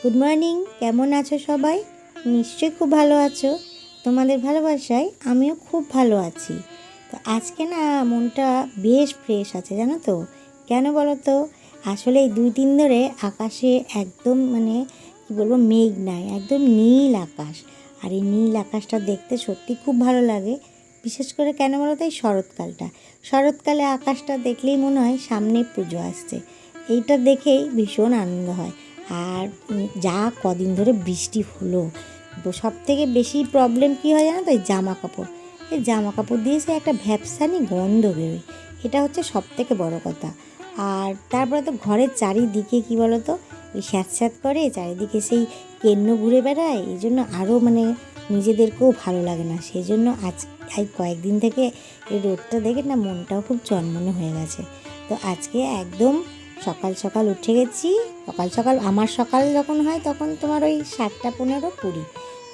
Good morning. কেমন আছো সবাই? নিশ্চয়ই খুব ভালো আছো। তোমাদের ভালোবাসায় আমিও খুব ভালো আছি। তো আজকে না মনটা বেশ ফ্রেশ আছে, জানো তো কেন বলো তো? আসলে এই 2 দিন ধরে আকাশে একদম কি বলবো, মেঘ নাই, একদম নীল আকাশ। আর এই নীল আকাশটা দেখতে সত্যি খুব ভালো লাগে। বিশেষ করে কেন বলো তো, এই শরৎকালে আকাশটা দেখলেই মনে হয় সামনে পুজো আসছে। এইটা দেখেই ভীষণ আনন্দ হয়। আর যা কদিন ধরে বৃষ্টি হলো, তো সব থেকে বেশি প্রবলেম কী হয় জানো তো? এই জামা কাপড় দিয়ে সে একটা ভ্যাপসানি গন্ধ বেরোয়। এটা হচ্ছে সব থেকে বড় কথা। আর তারপরে তো ঘরের চারিদিকে কী বলো তো, ওই স্যাঁত করে চারিদিকে সেই কেন্ন ঘুরে বেড়ায়। এই জন্য আরও নিজেদেরকেও ভালো লাগে না। সেই জন্য এই কয়েকদিন থেকে এই রোদটা দেখে না মনটাও খুব চনমনে হয়ে গেছে। তো আজকে একদম সকাল সকাল উঠে গেছি। আমার সকাল যখন হয় তখন তোমার ওই 7:15-20,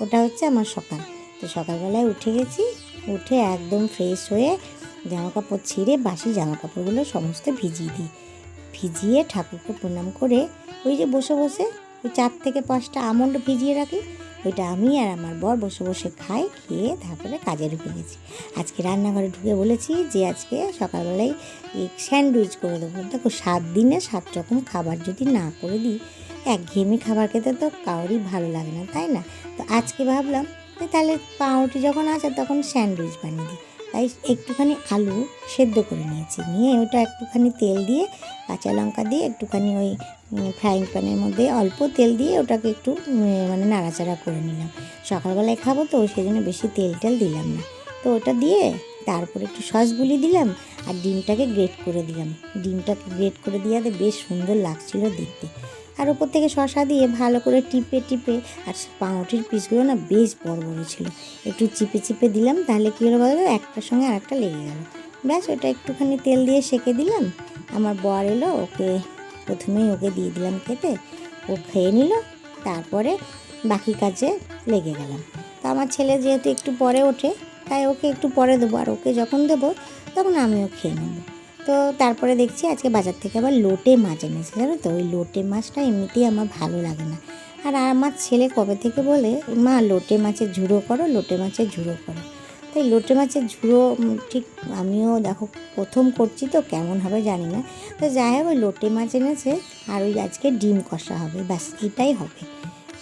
ওটা হচ্ছে আমার সকাল। তো সকালবেলায় উঠে গেছি, উঠে একদম ফ্রেশ হয়ে জামাকাপড় ছিঁড়ে বাসি জামাকাপড়গুলো সমস্ত ভিজিয়ে ঠাকুরকে প্রণাম করে ওই যে বসে বসে ওই 4 থেকে 5টা আমন্ড ভিজিয়ে রাখি, ওইটা আমি আর আমার বর বসে বসে খেয়ে তারপরে কাজে ঢুকে গেছি। আজকে রান্নাঘরে ঢুকে বলেছি যে আজকে সকালবেলায় স্যান্ডউইচ করে দেবো। দেখো 7 দিনে 7 রকম খাবার যদি না করে দিই, একঘেয়েমি খাবার খেতে তো কারোরই ভালো লাগে না, তাই না? তো আজকে ভাবলাম যে তাহলে পাউরুটি যখন আছে তখন স্যান্ডউইচ বানিয়ে দিই। তাই একটুখানি আলু সেদ্ধ করে নিয়ে ওটা একটুখানি তেল দিয়ে, কাঁচা লঙ্কা দিয়ে একটুখানি ওই ফ্রাইং প্যানের মধ্যে অল্প তেল দিয়ে ওটাকে একটু নাড়াচাড়া করে নিলাম। সকালবেলায় খাবো তো, সেই জন্য বেশি তেল দিলাম না। তো ওটা দিয়ে তারপরে একটু সস বুলি দিলাম আর ডিমটাকে গ্রেট করে দিলাম। ডিমটাকে গ্রেট করে দেওয়াতে বেশ সুন্দর লাগছিল দেখতে। আর ওপর থেকে শসা দিয়ে ভালো করে টিপে আর পাউরুটির পিসগুলো না বেশ বড় ছিল, একটু চিপে দিলাম। তাহলে কী হলো বলো, একটার সঙ্গে আর একটা লেগে গেল। ব্যাস, ওটা একটুখানি তেল দিয়ে সেঁকে দিলাম। আমার বর এলো, প্রথমেই ওকে দিয়ে দিলাম খেতে। ও খেয়ে নিল, তারপরে বাকি কাজে লেগে গেলাম। তো আমার ছেলে যেহেতু একটু পরে ওঠে, তাই ওকে একটু পরে দেবো, আর ওকে যখন দেবো তখন আমিও খেয়ে নেবো। তো তারপরে দেখছি আজকে বাজার থেকে আবার লোটে মাছ এনেছে, জানো তো? ওই লোটে মাছটা এমনিতেই আমার ভালো লাগে না। আর আমার ছেলে কবে থেকে বলে, মা লোটে মাছের ঝুড়ো করো। তাই লোটে মাছের ঝুড়ো ঠিক আমিও দেখো প্রথম করছি, তো কেমন হবে জানি না। তো যাই হোক, ওই লোটে মাছ এনেছে আর ওই আজকে ডিম কষা হবে, ব্যাস এটাই হবে।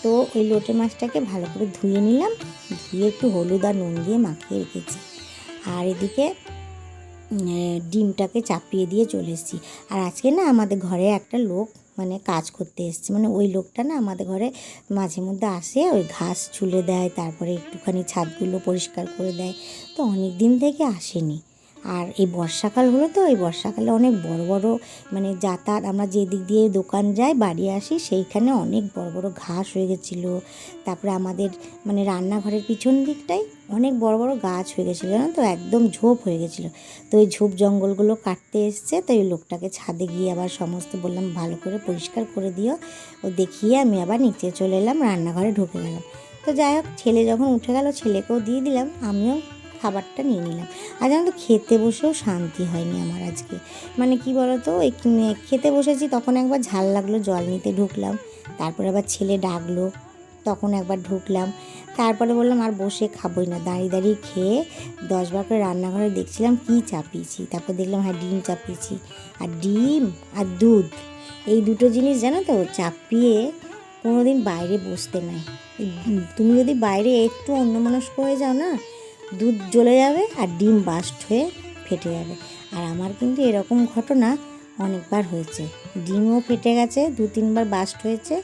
তো ওই লোটে মাছটাকে ভালো করে ধুয়ে নিলাম, ধুয়ে একটু হলুদ আর নুন দিয়ে মাখিয়ে রেখেছি। আর এদিকে ডিমটাকে চাপিয়ে দিয়ে চলে এসেছি। আর আজকে না আমাদের ঘরে একটা লোক কাজ করতে এসেছে। ওই লোকটা না আমাদের ঘরে মাঝে মধ্যে আসে, ওই ঘাস ছুলে দেয়, তারপরে একটুখানি ছাদগুলো পরিষ্কার করে দেয়। তো অনেক দিন থেকে আসেনি। আর এই বর্ষাকাল হলো তো, এই বর্ষাকালে অনেক বড় বড় যাতায়াত, আমরা যেদিক দিয়ে দোকান যাই বাড়ি আসি, সেইখানে অনেক বড় বড় ঘাস হয়ে গেছিলো। তারপরে আমাদের রান্নাঘরের পিছন দিকটায় অনেক বড় বড় গাছ হয়ে গেছিলো, জানো তো? একদম ঝোপ হয়ে গেছিলো। তো ওই ঝোপ জঙ্গলগুলো কাটতে এসছে। তো ওই লোকটাকে ছাদে গিয়ে আবার সমস্ত বললাম ভালো করে পরিষ্কার করে দিও। ও দেখিয়ে আমি আবার নিচে চলে এলাম, রান্নাঘরে ঢুকে গেলাম। তো যাই হোক, ছেলে যখন উঠে গেল ছেলেকেও দিয়ে দিলাম, আমিও খাবারটা নিয়ে নিলাম। আর জানো তো, খেতে বসেও শান্তি হয়নি আমার আজকে। কি বলো তো, ওই খেতে বসেছি তখন একবার ঝাল লাগলো, জল নিতে ঢুকলাম। তারপরে আবার ছেলে ডাকলো, তখন একবার ঢুকলাম। তারপরে বললাম আর বসে খাবোই না, দাঁড়িয়ে খেয়ে 10বার করে রান্নাঘরে দেখছিলাম কী চাপিয়েছি। তারপর দেখলাম হ্যাঁ, ডিম চাপিয়েছি। আর ডিম আর দুধ, এই দুটো জিনিস জানো তো চাপিয়ে কোনো দিন বাইরে বসতে নাই। তুমি যদি বাইরে একটু অন্যমনস্ক হয়ে যাও না, দুধ জ্বলে যাবে আর ডিম বাস্ট হয়ে ফেটে যাবে। আর আমার কিন্তু এরকম ঘটনা অনেকবার হয়েছে, ডিমও ফেটে গেছে, 2-3বার বাস্ট হয়েছে।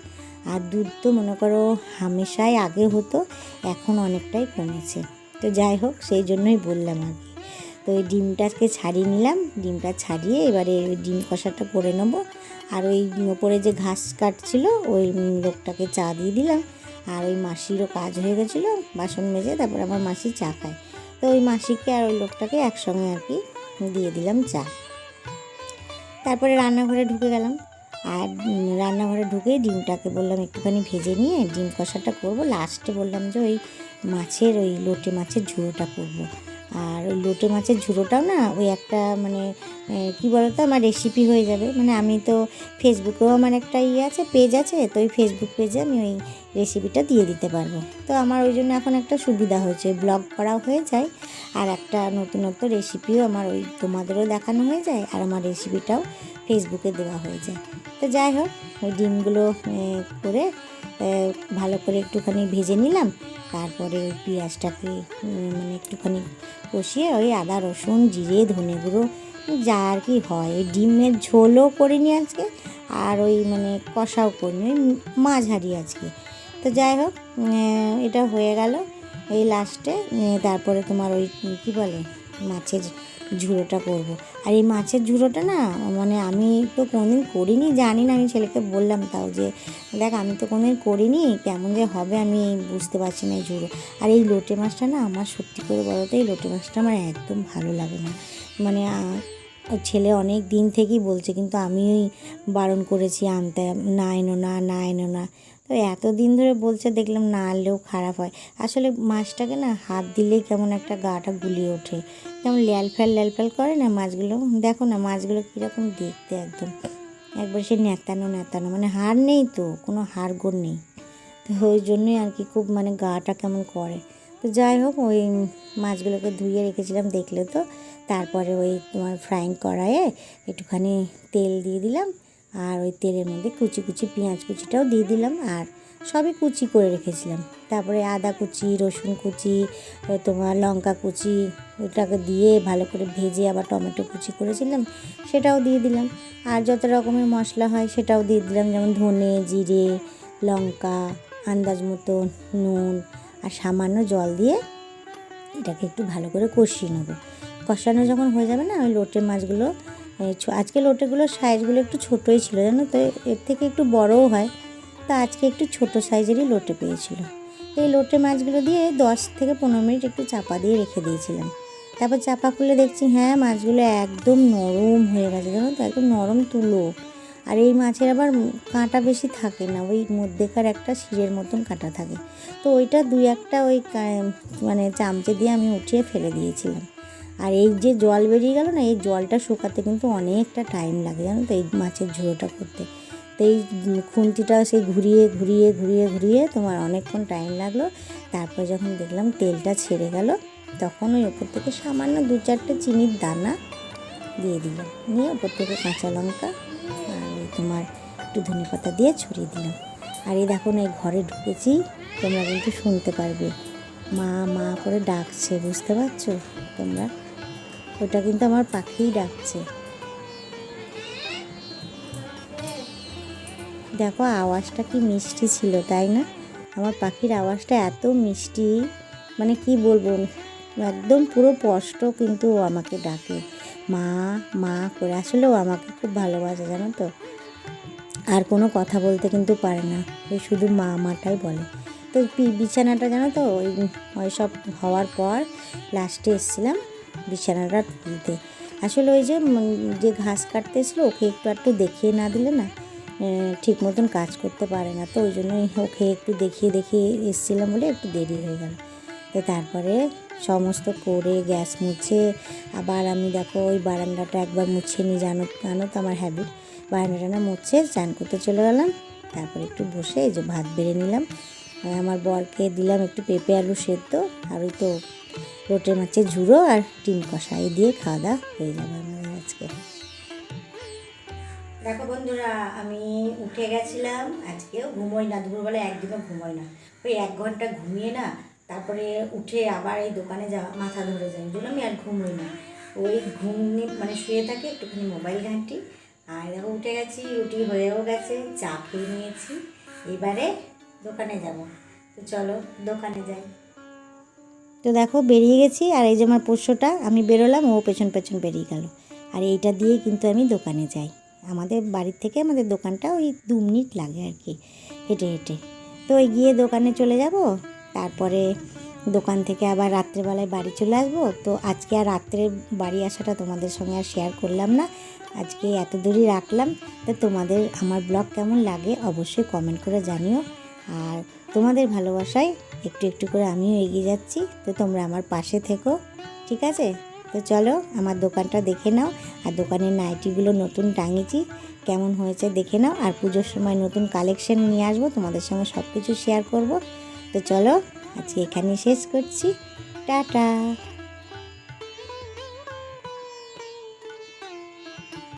আর দুধ তো মনে করো হামেশাই আগে হতো, এখন অনেকটাই কমেছে। তো যাই হোক, সেই জন্যই বললাম আর কি। তো ওই ডিমটাকে ছাড়িয়ে নিলাম, ডিমটা ছাড়িয়ে এবারে ওই ডিম কষাটা করে নেবো। আর ওই ওপরে যে ঘাস কাটছিল ওই লোকটাকে চা দিয়ে দিলাম। আর ওই মাসিরও কাজ হয়ে গেছিলো, বাসন মেজে তারপর আমার মাসি চা খায়। তো ওই মাসিকে আর ওই লোকটাকে একসঙ্গে আর কি দিয়ে দিলাম চা। তারপরে রান্নাঘরে ঢুকে গেলাম। আর রান্নাঘরে ঢুকে ডিমটাকে বললাম একটুখানি ভেজে নিয়ে ডিম কষাটা করব। লাস্টে বললাম যে ওই লোটে মাছের ঝুড়োটা করব। আর ওই লোটে মাছের ঝুড়োটাও না ওই একটা মানে কি বলতো আমার রেসিপি হয়ে যাবে। মানে আমি তো ফেসবুকেও আমার একটা আছে, পেজ আছে, তো ওই ফেসবুক পেজে আমি ওই রেসিপিটা দিয়ে দিতে পারবো। তো আমার ওই জন্য এখন একটা সুবিধা হয়েছে, ব্লগ করাও হয়ে যায় আর একটা নতুনত্ব রেসিপিও আমার ওই তোমাদেরও দেখানো হয়ে যায় আর আমার রেসিপিটাও ফেসবুকে দেওয়া হয়ে যায়। তো যাই হোক, ওই ডিমগুলো করে ভালো করে একটুখানি ভেজে নিলাম। তারপরে ওই পেঁয়াজটাকে মানে একটুখানি কষিয়ে ওই আদা রসুন জিরে ধনে গুঁড়ো যা আর কি হয়, ওই ডিমের ঝোলও করিনি আজকে আর ওই মানে কষাও করিনি, ওই মাঝারি আজকে। তো যাই হোক, এটা হয়ে গেল। এই লাস্টে তারপরে তোমার ওই কী বলে মাছের ঝুড়োটা করব। আর এই মাছের ঝুড়োটা না মানে আমি তো কোনোদিন করিনি, জানি না, আমি ছেলেকে বললাম তাও যে দেখ আমি তো কোনোদিন করিনি, কেমন যে হবে আমি বুঝতে পারছি না এই ঝুড়ো। আর এই লোটে মাছটা না আমার সত্যি করে বলো তো এই লোটে মাছটা আমার একদম ভালো লাগে না। মানে ছেলে অনেক দিন থেকেই বলছে, কিন্তু আমি ওই বারণ করেছি আনতে, না এনো না, না এনো না। তো এতদিন ধরে বলছে, দেখলাম না আনলেও খারাপ হয়। আসলে মাছটাকে না হাত দিলেই কেমন একটা গাটা গুলিয়ে ওঠে, যেমন ল্যালফ্যাল করে না মাছগুলো। দেখো না মাছগুলো কীরকম দেখতে, একবার সে ন্যাতানো মানে হাড় নেই তো, কোনো হাড়গোড় নেই। তো ওই জন্যই আর কি খুব মানে গাটা কেমন করে। তো যাই হোক, ওই মাছগুলোকে ধুয়ে রেখেছিলাম দেখলে তো। তারপরে ওই তোমার ফ্রাইং কড়াইয়ে একটুখানি তেল দিয়ে দিলাম আর ওই তেলের মধ্যে কুচি কুচি পেঁয়াজ কুচিটাও দিয়ে দিলাম আর সবই কুচি করে রেখেছিলাম। তারপরে আদা কুচি, রসুন কুচি, তোমার লঙ্কা কুচি, ওইটাকে দিয়ে ভালো করে ভেজে আবার টমেটো কুচি করেছিলাম সেটাও দিয়ে দিলাম। আর যত রকমের মশলা হয় সেটাও দিয়ে দিলাম, যেমন ধনে জিরে লঙ্কা, আন্দাজ মতো নুন আর সামান্য জল দিয়ে এটাকে একটু ভালো করে কষিয়ে নেবো। কষানো যখন হয়ে যাবে না, ওই লোটে মাছগুলো, আজকে লোটেগুলোর সাইজগুলো একটু ছোটোই ছিল জানো তো, এর থেকে একটু বড়ও হয়, তো আজকে একটু ছোটো সাইজেরই লোটে পেয়েছিল। এই লোটে মাছগুলো দিয়ে 10 থেকে 15 মিনিট একটু চাপা দিয়ে রেখে দিয়েছিলাম। তারপর চাপা খুলে দেখছি হ্যাঁ মাছগুলো একদম নরম হয়ে গেছে জানো তো, একদম নরম তুলো। আর এই মাছের আবার কাঁটা বেশি থাকে না, ওই মধ্যেকার একটা শিরের মতন কাঁটা থাকে। তো ওইটা দুই একটা ওই মানে চামচে দিয়ে আমি উঠিয়ে ফেলে দিয়েছিলাম। আর এই যে জল বেরিয়ে গেল না, এই জলটা শুকাতে কিন্তু অনেকটা টাইম লাগে জানো তো এই মাছের ঝোড়োটা করতে। তো এই খুন্তিটা সেই ঘুরিয়ে তোমার অনেকক্ষণ টাইম লাগলো। তারপর যখন দেখলাম তেলটা ছেড়ে গেল, তখন ওই ওপর থেকে সামান্য 2-4টে চিনির দানা দিয়ে দিলাম, নিয়ে ওপর থেকে কাঁচা লঙ্কা আর ওই তোমার একটু ধনেপাতা দিয়ে ছড়িয়ে দিলাম। আর এই দেখো না, এই ঘরে ঢুকেছি, তোমরা কিন্তু শুনতে পারবে মা মা করে ডাকছে, বুঝতে পারছো তোমরা? ওটা কিন্তু আমার পাখিই ডাকছে। দেখো আওয়াজটা কি মিষ্টি ছিল তাই না? আমার পাখির আওয়াজটা এত মিষ্টি, মানে কি বলবো, একদম পুরো স্পষ্ট কিন্তু ও আমাকে ডাকে মা মা করে। আসলে ও আমাকে খুব ভালোবাসে জানো তো, আর কোনো কথা বলতে কিন্তু পারে না, ওই শুধু মা মাটাই বলে। তো বিছানাটা জানো তো ওই সব হওয়ার পর লাস্টে এসেছিলাম বিছানাটা তুলতে। আসলে ওই যে ঘাস কাটতে এসেছিলো, ওকে একটু দেখিয়ে না দিলে না ঠিক মতন কাজ করতে পারে না, তো ওই জন্যই ওকে একটু দেখিয়ে এসেছিলাম বলে একটু দেরি হয়ে গেল। তো তারপরে সমস্ত করে গ্যাস মুছে আবার আমি দেখো ওই বারান্দাটা একবার মুছে নিই, জানো তো আমার হ্যাবিট, বারান্দাটা মুছে চান করতে চলে গেলাম। তারপরে একটু বসে এই যে ভাত বেড়ে নিলাম, আমার বরকে দিলাম একটু পেঁপে আলু সেদ্ধ আর ওই তো লোটে মাছের ঝুড়ো আর ডিম কষা, এই দিয়ে খাওয়া দাওয়া হয়ে যাবে আমাদের আজকে। দেখো বন্ধুরা, আমি উঠে গেছিলাম, আজকেও ঘুমোই না, দুপুরবেলা একদিনও ঘুমোই না, ওই 1 ঘন্টা ঘুমিয়ে না তারপরে উঠে আবার এই দোকানে যাওয়া মাথা ধরে যায়, ওই জন্য আমি আর ঘুমোই না, ওই মানে শুয়ে থাকি, একটুখানি মোবাইল ঘাঁটি। আর দেখো উঠে গেছি, রুটি হয়েও গেছে, চা খেয়ে নিয়েছি, এবারে দোকানে যাব। তো চলো দোকানে যাই। তো দেখো বেরিয়ে গেছি, আর এই যে আমার পোষ্যটা, আমি বেরোলাম ও পেছন বেরিয়ে গেল। আর এইটা দিয়েই কিন্তু আমি দোকানে যাই, আমাদের বাড়ির থেকে আমাদের দোকানটা ওই 2 মিনিট লাগে আর কি হেঁটে। তো ওই গিয়ে দোকানে চলে যাব, তারপরে দোকান থেকে আবার রাত্রেবেলায় বাড়ি চলে আসবো। তো আজকে আর রাত্রে বাড়ি আসাটা তোমাদের সঙ্গে আর শেয়ার করলাম না, আজকে এত দূরই রাখলাম। তো তোমাদের আমার ব্লগ কেমন লাগে অবশ্যই কমেন্ট করে জানিও। আর তোমাদের ভালোবাসায় একটু করে আমিও এগিয়ে যাচ্ছি, তো তোমরা আমার পাশে থেকো। ঠিক আছে? তো চলো আমার দোকানটা দেখে নাও, আর দোকানের নাইটিগুলো নতুন টাঙিয়েছি, কেমন হয়েছে দেখে নাও। আর পুজোর সময় নতুন কালেকশন নিয়ে আসবো, তোমাদের সঙ্গে সব কিছু শেয়ার করব। তো চলো আজকে এখানে শেষ করছি, টাটা।